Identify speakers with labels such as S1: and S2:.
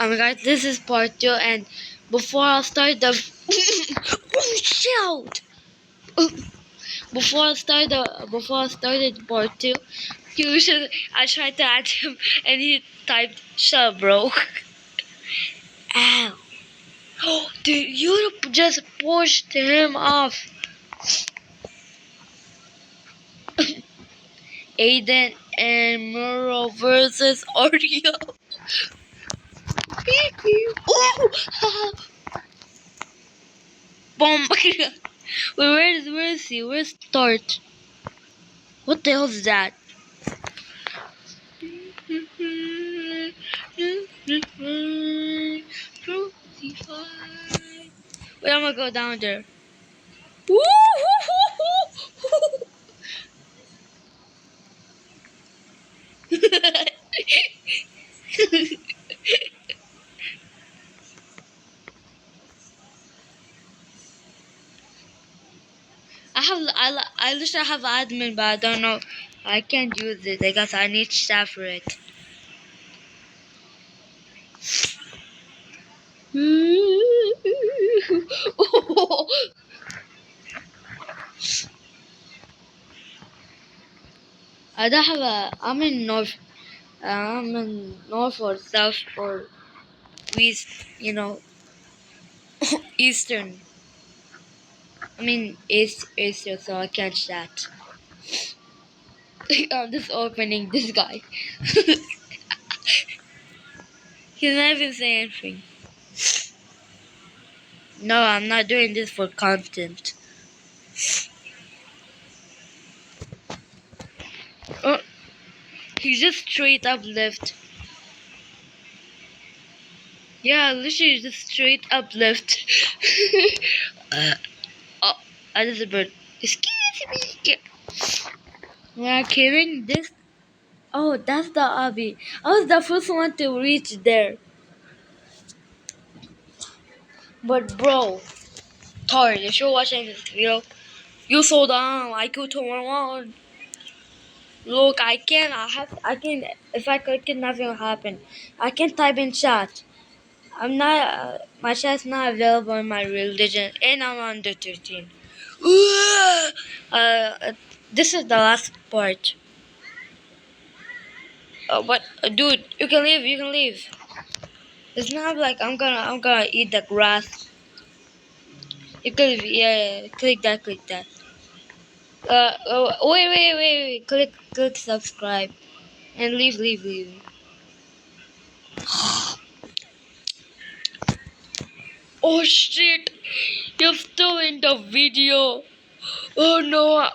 S1: Guys, this is part 2, and before I start the oh shout! Before I started part 2, I tried to add him, and he typed "shut bro." Ow! Oh, dude, you just pushed him off. Aiden and Muro versus Oreo. Oh! Bomb! Wait, where is he? Where's Start? What the hell is that? Wait, I'm gonna go down there. I literally have admin, but I don't know. I can't use it. I guess I need staff for it. I don't have a. I'm in north. I'm in north or south or east. You know, eastern. I mean eastern, so I can't chat. I'm just opening this guy. He's not even saying anything. No, I'm not doing this for content. Oh, he just straight up left. Yeah, literally just straight up left. Oh, Elizabeth. Excuse me. Yeah, killing this. Oh, that's the obby. I was the first one to reach there. But bro, Tar, if you're watching this video, you so down. I go to 1-1. Look, I can. If I click it, nothing will happen. I can type in chat. I'm not. My chat's not available in my religion, and I'm under 13. This is the last part. But dude, you can leave. You can leave. It's not like I'm gonna eat the grass. You can leave. Yeah. Click that. Click that. Wait. Click subscribe and leave. Oh shit! You're still in the video. Oh no.